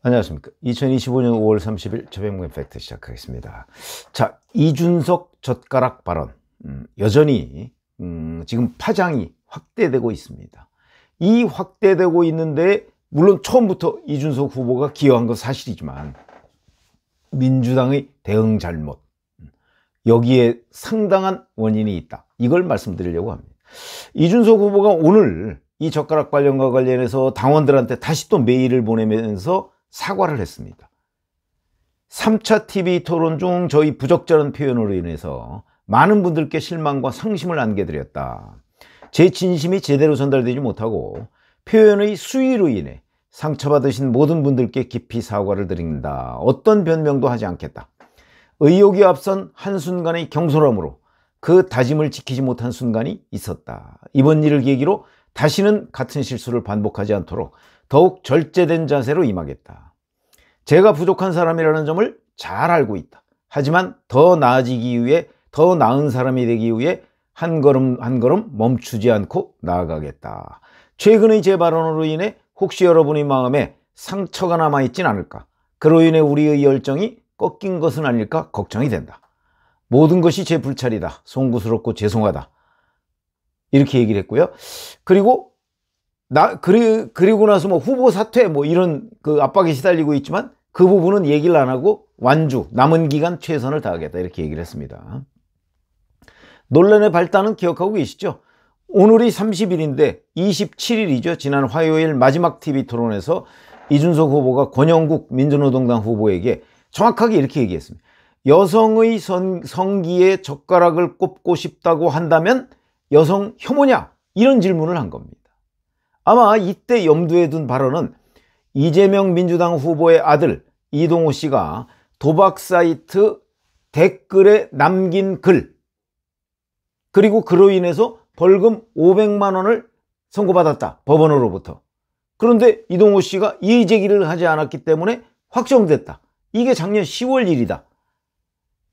안녕하십니까. 2025년 5월 30일 저병무의 팩트 시작하겠습니다. 자, 이준석 젓가락 발언. 여전히 지금 파장이 확대되고 있습니다. 이 확대되고 있는데 물론 처음부터 이준석 후보가 기여한 건 사실이지만 민주당의 대응 잘못, 여기에 상당한 원인이 있다. 이걸 말씀드리려고 합니다. 이준석 후보가 오늘 이 젓가락 발언과 관련해서 당원들한테 다시 또 메일을 보내면서 사과를 했습니다. 3차 TV 토론 중 저희 부적절한 표현으로 인해서 많은 분들께 실망과 상심을 안겨드렸다. 제 진심이 제대로 전달되지 못하고 표현의 수위로 인해 상처받으신 모든 분들께 깊이 사과를 드린다. 어떤 변명도 하지 않겠다. 의욕이 앞선 한순간의 경솔함으로 그 다짐을 지키지 못한 순간이 있었다. 이번 일을 계기로 다시는 같은 실수를 반복하지 않도록 더욱 절제된 자세로 임하겠다. 제가 부족한 사람이라는 점을 잘 알고 있다. 하지만 더 나아지기 위해, 더 나은 사람이 되기 위해 한 걸음 한 걸음 멈추지 않고 나아가겠다. 최근의 제 발언으로 인해 혹시 여러분의 마음에 상처가 남아있진 않을까? 그로 인해 우리의 열정이 꺾인 것은 아닐까 걱정이 된다. 모든 것이 제 불찰이다. 송구스럽고 죄송하다. 이렇게 얘기를 했고요. 그리고 그리고 나서 뭐 후보 사퇴 뭐 이런 그 압박에 시달리고 있지만 그 부분은 얘기를 안 하고 완주, 남은 기간 최선을 다하겠다. 이렇게 얘기를 했습니다. 논란의 발단은 기억하고 계시죠? 오늘이 30일인데 27일이죠. 지난 화요일 마지막 TV 토론에서 이준석 후보가 권영국 민주노동당 후보에게 정확하게 이렇게 얘기했습니다. 여성의 성기에 젓가락을 꼽고 싶다고 한다면 여성 혐오냐? 이런 질문을 한 겁니다. 아마 이때 염두에 둔 발언은 이재명 민주당 후보의 아들 이동호 씨가 도박 사이트 댓글에 남긴 글, 그리고 그로 인해서 벌금 500만 원을 선고받았다. 법원으로부터. 그런데 이동호 씨가 이의 제기를 하지 않았기 때문에 확정됐다. 이게 작년 10월 일이다.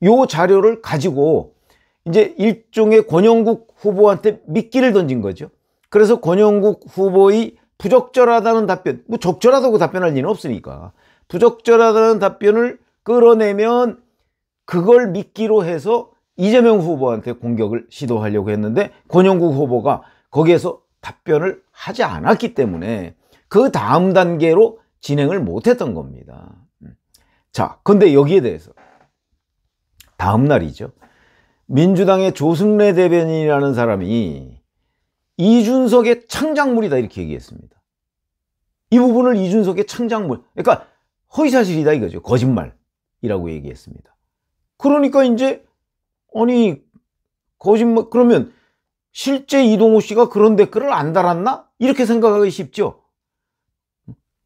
요 자료를 가지고 이제 일종의 권영국 후보한테 미끼를 던진 거죠. 그래서 권영국 후보의 부적절하다는 답변, 뭐 적절하다고 답변할 리는 없으니까 부적절하다는 답변을 끌어내면 그걸 미끼로 해서 이재명 후보한테 공격을 시도하려고 했는데 권영국 후보가 거기에서 답변을 하지 않았기 때문에 그 다음 단계로 진행을 못했던 겁니다. 자, 근데 여기에 대해서 다음 날이죠. 민주당의 조승래 대변인이라는 사람이 이준석의 창작물이다 이렇게 얘기했습니다. 이 부분을 이준석의 창작물, 그러니까 허위사실이다 이거죠. 거짓말이라고 얘기했습니다. 그러니까 이제 아니 거짓말, 그러면 실제 이동호 씨가 그런 댓글을 안 달았나? 이렇게 생각하기 쉽죠.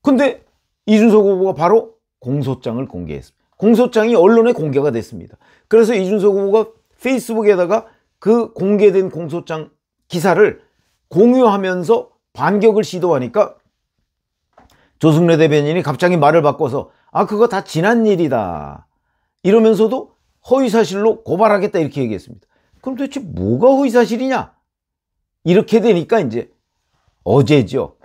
근데 이준석 후보가 바로 공소장을 공개했습니다. 공소장이 언론에 공개가 됐습니다. 그래서 이준석 후보가 페이스북에다가 그 공개된 공소장 기사를 공유하면서 반격을 시도하니까 조승래 대변인이 갑자기 말을 바꿔서 그거 다 지난 일이다 이러면서도 허위사실로 고발하겠다 이렇게 얘기했습니다. 그럼 도대체 뭐가 허위사실이냐? 이렇게 되니까 이제 어제죠.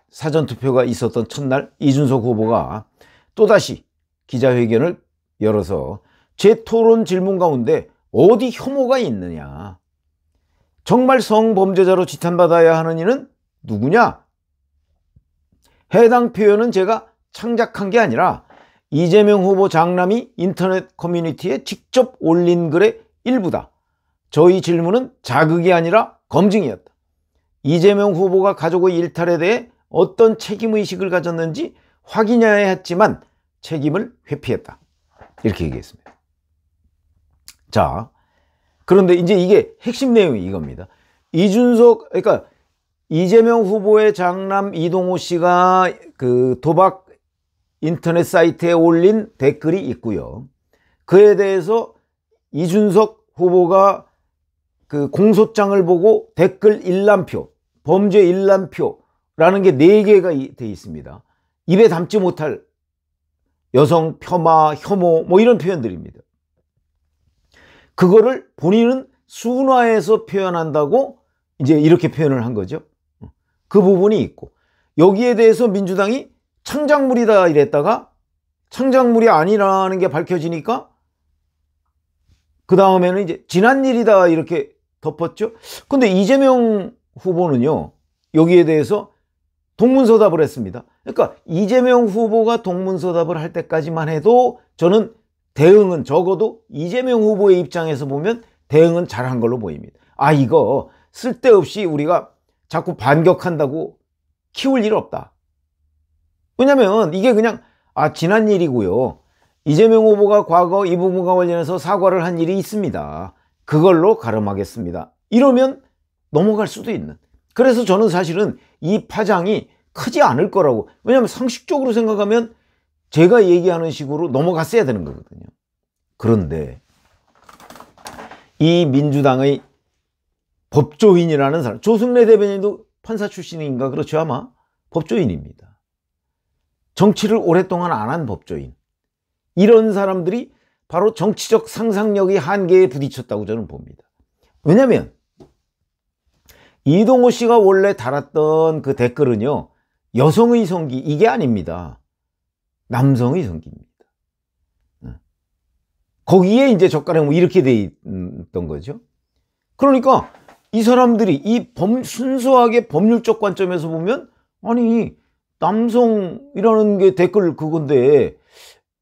사전투표가 있었던 첫날 이준석 후보가 또다시 기자회견을 열어서 제 토론 질문 가운데 어디 혐오가 있느냐? 정말 성범죄자로 지탄받아야 하는 이는 누구냐? 해당 표현은 제가 창작한 게 아니라 이재명 후보 장남이 인터넷 커뮤니티에 직접 올린 글의 일부다. 저희 질문은 자극이 아니라 검증이었다. 이재명 후보가 가족의 일탈에 대해 어떤 책임의식을 가졌는지 확인해야 했지만 책임을 회피했다. 이렇게 얘기했습니다. 자, 그런데 이제 이게 핵심 내용이 이겁니다. 그러니까 이재명 후보의 장남 이동호 씨가 그 도박 인터넷 사이트에 올린 댓글이 있고요. 그에 대해서 이준석 후보가 그 공소장을 보고 댓글 일람표, 범죄 일람표라는 게 4개가 돼 있습니다. 입에 담지 못할 여성 폄하, 혐오 뭐 이런 표현들입니다. 그거를 본인은 순화해서 표현한다고 이제 이렇게 표현을 한 거죠. 그 부분이 있고 여기에 대해서 민주당이 창작물이다 이랬다가 창작물이 아니라는 게 밝혀지니까 그 다음에는 이제 지난 일이다 이렇게 덮었죠. 근데 이재명 후보는요, 여기에 대해서 동문서답을 했습니다. 그러니까 이재명 후보가 동문서답을 할 때까지만 해도 저는 대응은, 적어도 이재명 후보의 입장에서 보면 대응은 잘한 걸로 보입니다. 아, 이거 쓸데없이 우리가 자꾸 반격한다고 키울 일 없다. 왜냐면 이게 그냥 지난 일이고요, 이재명 후보가 과거 이 부분과 관련해서 사과를 한 일이 있습니다, 그걸로 가름하겠습니다, 이러면 넘어갈 수도 있는. 그래서 저는 사실은 이 파장이 크지 않을 거라고, 왜냐하면 상식적으로 생각하면 제가 얘기하는 식으로 넘어갔어야 되는 거거든요. 그런데 이 민주당의 법조인이라는 사람, 조승래 대변인도 판사 출신인가 그렇죠, 아마 법조인입니다. 정치를 오랫동안 안 한 법조인, 이런 사람들이 바로 정치적 상상력의 한계에 부딪혔다고 저는 봅니다. 왜냐하면 이동호 씨가 원래 달았던 그 댓글은요, 여성의 성기, 이게 아닙니다. 남성의 성기입니다. 거기에 이제 젓가락 뭐 이렇게 돼 있던 거죠. 그러니까 이 사람들이 이 순수하게 법률적 관점에서 보면, 아니 남성이라는 게 댓글 그건데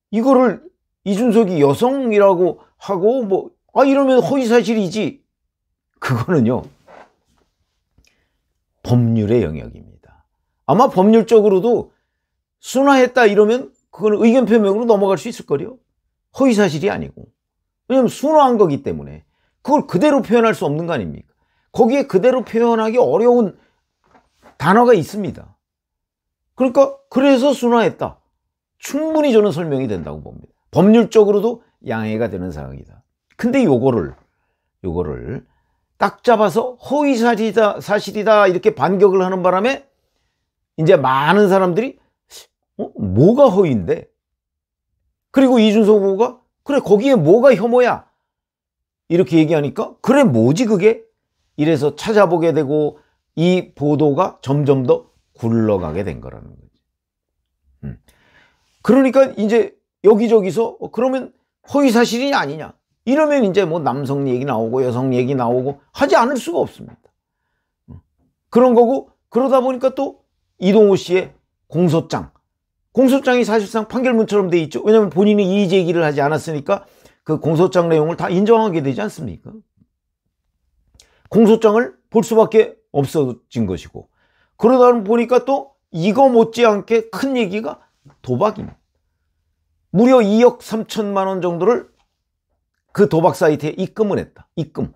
이거를 이준석이 여성이라고 하고 뭐 이러면 허위사실이지. 그거는요, 법률의 영역입니다. 아마 법률적으로도 순화했다 이러면 그거는 의견 표명으로 넘어갈 수 있을 거요. 허위사실이 아니고. 왜냐하면 순화한 거기 때문에 그걸 그대로 표현할 수 없는 거 아닙니까? 거기에 그대로 표현하기 어려운 단어가 있습니다. 그러니까 그래서 순화했다, 충분히 저는 설명이 된다고 봅니다. 법률적으로도 양해가 되는 상황이다. 근데 요거를 딱 잡아서 허위사실이다 이렇게 반격을 하는 바람에 이제 많은 사람들이 뭐가 허위인데? 그리고 이준석 후보가 그래 거기에 뭐가 혐오야? 이렇게 얘기하니까 그래 뭐지 그게? 이래서 찾아보게 되고 이 보도가 점점 더 굴러가게 된 거라는 거지. 그러니까 이제 여기저기서 그러면 허위사실이 아니냐, 이러면 이제 뭐 남성 얘기 나오고 여성 얘기 나오고 하지 않을 수가 없습니다. 그런 거고, 그러다 보니까 또 이동호 씨의 공소장이 사실상 판결문처럼 돼 있죠. 왜냐하면 본인이 이의 제기를 하지 않았으니까 그 공소장 내용을 다 인정하게 되지 않습니까? 공소장을 볼 수밖에 없어진 것이고, 그러다 보니까 또 이거 못지않게 큰 얘기가 도박입니다. 무려 2억 3천만 원 정도를 그 도박 사이트에 입금을 했다. 입금.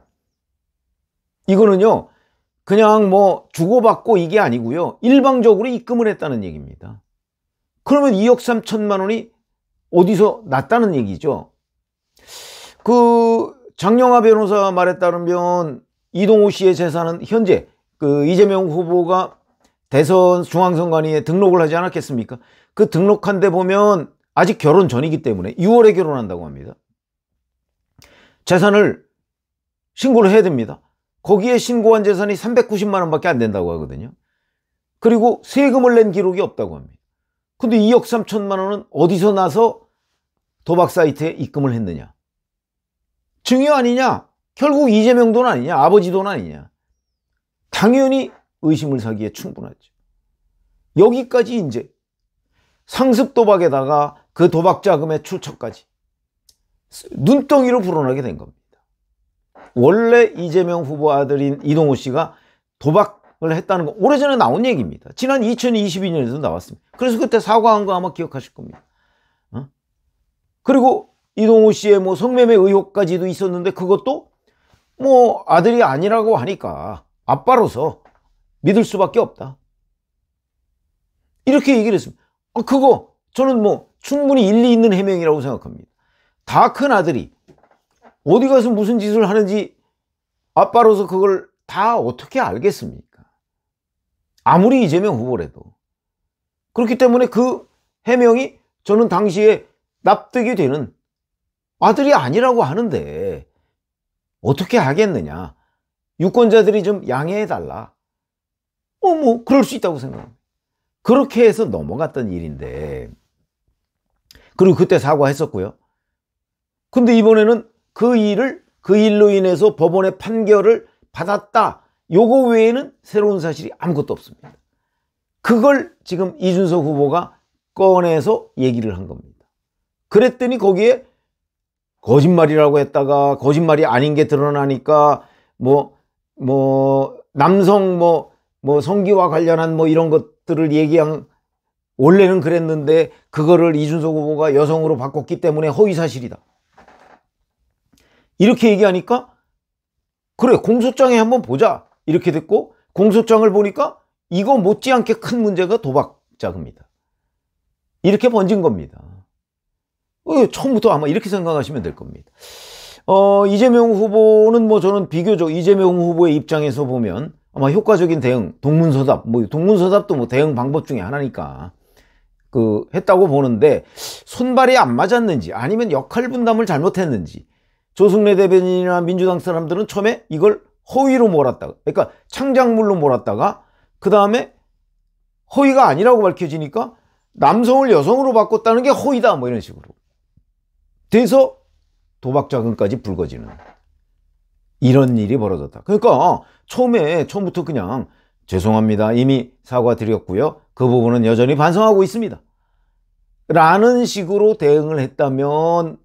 이거는요, 그냥 뭐 주고받고 이게 아니고요, 일방적으로 입금을 했다는 얘기입니다. 그러면 2억 3천만 원이 어디서 났다는 얘기죠. 그 장영하 변호사 말에 따르면 이동호 씨의 재산은 현재 그 이재명 후보가 대선 중앙선관위에 등록을 하지 않았겠습니까? 그 등록한 데 보면 아직 결혼 전이기 때문에 6월에 결혼한다고 합니다. 재산을 신고를 해야 됩니다. 거기에 신고한 재산이 390만 원밖에 안 된다고 하거든요. 그리고 세금을 낸 기록이 없다고 합니다. 근데 2억 3천만 원은 어디서 나서 도박 사이트에 입금을 했느냐? 증여 아니냐? 결국 이재명 돈 아니냐? 아버지 돈 아니냐? 당연히 의심을 사기에 충분하죠. 여기까지 이제 상습 도박에다가 그 도박 자금의 출처까지 눈덩이로 불어나게 된 겁니다. 원래 이재명 후보 아들인 이동호 씨가 도박을 했다는 거 오래전에 나온 얘기입니다. 지난 2022년에도 나왔습니다. 그래서 그때 사과한 거 아마 기억하실 겁니다. 그리고 이동호 씨의 뭐 성매매 의혹까지도 있었는데 그것도 뭐 아들이 아니라고 하니까 아빠로서 믿을 수밖에 없다, 이렇게 얘기를 했습니다. 그거 저는 뭐 충분히 일리 있는 해명이라고 생각합니다. 다 큰 아들이 어디 가서 무슨 짓을 하는지 아빠로서 그걸 다 어떻게 알겠습니까? 아무리 이재명 후보라도. 그렇기 때문에 그 해명이 저는 당시에 납득이 되는, 아들이 아니라고 하는데 어떻게 하겠느냐, 유권자들이 좀 양해해달라, 뭐 그럴 수 있다고 생각합니다. 그렇게 해서 넘어갔던 일인데, 그리고 그때 사과했었고요. 근데 이번에는 그 일로 인해서 법원의 판결을 받았다, 요거 외에는 새로운 사실이 아무것도 없습니다. 그걸 지금 이준석 후보가 꺼내서 얘기를 한 겁니다. 그랬더니 거기에 거짓말이라고 했다가 거짓말이 아닌 게 드러나니까 남성 성기와 관련한 이런 것들을 얘기한, 원래는 그랬는데 그거를 이준석 후보가 여성으로 바꿨기 때문에 허위사실이다, 이렇게 얘기하니까 그래, 공소장에 한번 보자, 이렇게 됐고, 공소장을 보니까 이거 못지않게 큰 문제가 도박 자금이다, 이렇게 번진 겁니다. 처음부터 아마 이렇게 생각하시면 될 겁니다. 이재명 후보는 저는 비교적 이재명 후보의 입장에서 보면 아마 효과적인 대응, 동문서답, 동문서답도 대응 방법 중에 하나니까 했다고 보는데, 손발이 안 맞았는지 아니면 역할 분담을 잘못했는지 조승래 대변인이나 민주당 사람들은 처음에 이걸 허위로 몰았다가, 그러니까 창작물로 몰았다가 그 다음에 허위가 아니라고 밝혀지니까 남성을 여성으로 바꿨다는 게 허위다, 이런 식으로 돼서 도박자금까지 불거지는 이런 일이 벌어졌다. 그러니까 처음부터 그냥 죄송합니다, 이미 사과드렸고요, 그 부분은 여전히 반성하고 있습니다, 라는 식으로 대응을 했다면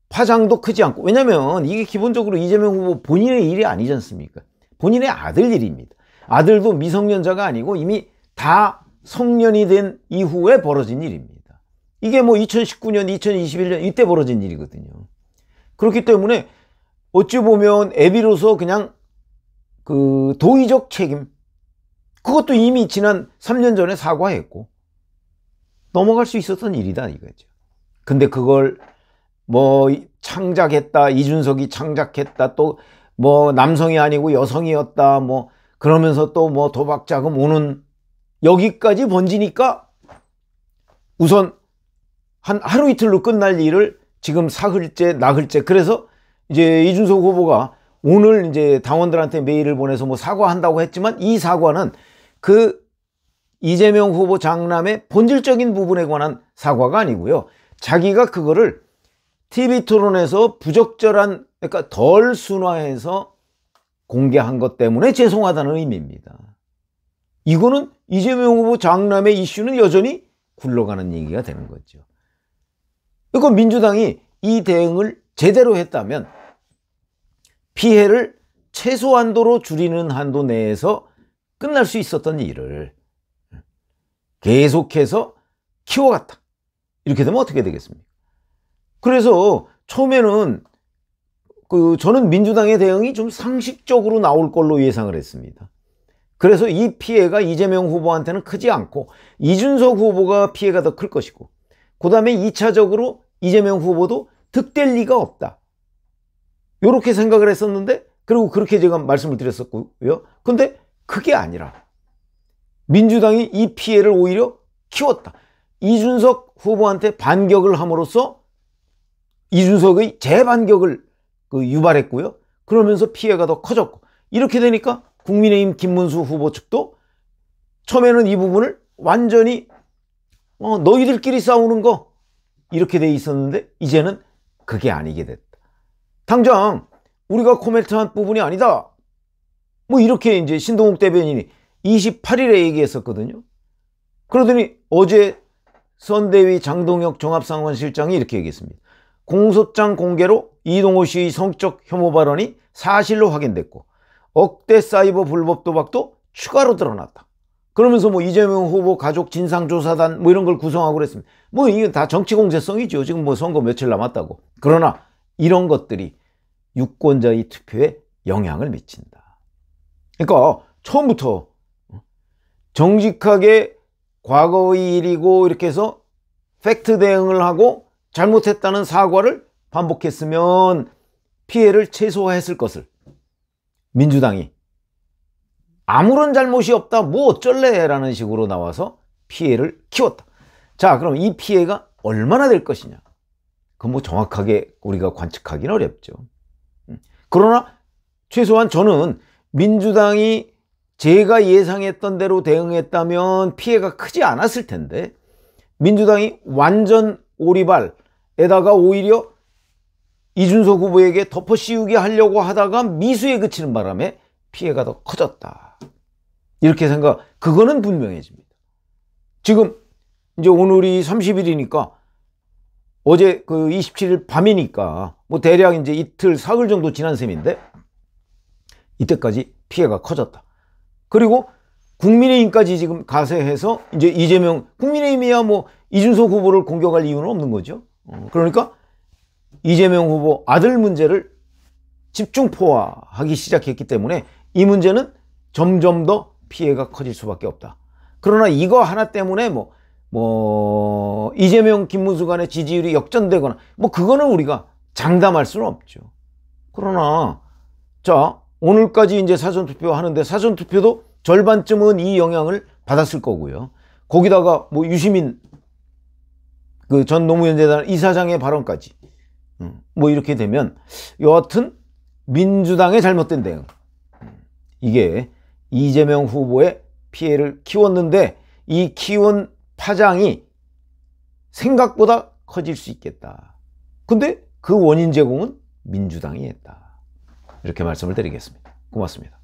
파장도 크지 않고, 왜냐면 이게 기본적으로 이재명 후보 본인의 일이 아니지 않습니까? 본인의 아들 일입니다. 아들도 미성년자가 아니고 이미 다 성년이 된 이후에 벌어진 일입니다. 이게 2019년, 2021년 이때 벌어진 일이거든요. 그렇기 때문에 어찌 보면 애비로서 그냥 도의적 책임, 그것도 이미 지난 3년 전에 사과했고 넘어갈 수 있었던 일이다, 이거죠. 근데 그걸 창작했다, 이준석이 창작했다, 또 남성이 아니고 여성이었다, 그러면서 또 도박자금 오는, 여기까지 번지니까 우선 한 하루 이틀로 끝날 일을 지금 사흘째, 나흘째, 그래서 이제 이준석 후보가 오늘 이제 당원들한테 메일을 보내서 사과한다고 했지만, 이 사과는 이재명 후보 장남의 본질적인 부분에 관한 사과가 아니고요, 자기가 그거를 TV 토론에서 부적절한, 그러니까 덜 순화해서 공개한 것 때문에 죄송하다는 의미입니다. 이거는 이재명 후보 장남의 이슈는 여전히 굴러가는 얘기가 되는 거죠. 그러니까 민주당이 이 대응을 제대로 했다면 피해를 최소한도로 줄이는 한도 내에서 끝날 수 있었던 일을 계속해서 키워갔다, 이렇게 되면 어떻게 되겠습니까? 그래서 처음에는 저는 민주당의 대응이 좀 상식적으로 나올 걸로 예상을 했습니다. 그래서 이 피해가 이재명 후보한테는 크지 않고 이준석 후보가 피해가 더 클 것이고, 그 다음에 2차적으로 이재명 후보도 득될 리가 없다, 이렇게 생각을 했었는데, 그리고 그렇게 제가 말씀을 드렸었고요. 근데 그게 아니라 민주당이 이 피해를 오히려 키웠다. 이준석 후보한테 반격을 함으로써 이준석의 재반격을 유발했고요. 그러면서 피해가 더 커졌고, 이렇게 되니까 국민의힘 김문수 후보 측도 처음에는 이 부분을 완전히 너희들끼리 싸우는 거, 이렇게 돼 있었는데 이제는 그게 아니게 됐다. 당장 우리가 코멘트한 부분이 아니다, 이렇게 이제 신동욱 대변인이 28일에 얘기했었거든요. 그러더니 어제 선대위 장동혁 종합상황실장이 이렇게 얘기했습니다. 공소장 공개로 이동호 씨의 성적 혐오 발언이 사실로 확인됐고 억대 사이버 불법 도박도 추가로 드러났다. 그러면서 이재명 후보 가족 진상조사단 이런 걸 구성하고 그랬습니다. 이게 다 정치 공세성이죠. 지금 선거 며칠 남았다고. 그러나 이런 것들이 유권자의 투표에 영향을 미친다. 그러니까 처음부터 정직하게 과거의 일이고 이렇게 해서 팩트 대응을 하고 잘못했다는 사과를 반복했으면 피해를 최소화했을 것을 민주당이 아무런 잘못이 없다, 어쩔래 라는 식으로 나와서 피해를 키웠다. 자, 그럼 이 피해가 얼마나 될 것이냐, 그건 정확하게 우리가 관측하기는 어렵죠. 그러나 최소한 저는 민주당이 제가 예상했던 대로 대응했다면 피해가 크지 않았을 텐데 민주당이 완전 오리발에다가 오히려 이준석 후보에게 덮어씌우게 하려고 하다가 미수에 그치는 바람에 피해가 더 커졌다. 이렇게 생각, 그거는 분명해집니다. 지금 이제 오늘이 30일이니까 어제 그 27일 밤이니까 뭐 대략 이제 이틀, 사흘 정도 지난 셈인데 이때까지 피해가 커졌다. 그리고 국민의힘까지 지금 가세해서 이제 이재명, 국민의힘이야 뭐 이준석 후보를 공격할 이유는 없는 거죠. 그러니까 이재명 후보 아들 문제를 집중포화하기 시작했기 때문에 이 문제는 점점 더 피해가 커질 수밖에 없다. 그러나 이거 하나 때문에 뭐 이재명 김문수 간의 지지율이 역전되거나 뭐 그거는 우리가 장담할 수는 없죠. 그러나 자, 오늘까지 이제 사전투표 하는데 사전투표도 절반쯤은 이 영향을 받았을 거고요. 거기다가 뭐 유시민 그 전 노무현재단 이사장의 발언까지 뭐 이렇게 되면 여하튼 민주당의 잘못된 대응, 이게 이재명 후보의 피해를 키웠는데 이 키운 파장이 생각보다 커질 수 있겠다. 근데 그 원인 제공은 민주당이 했다. 이렇게 말씀을 드리겠습니다. 고맙습니다.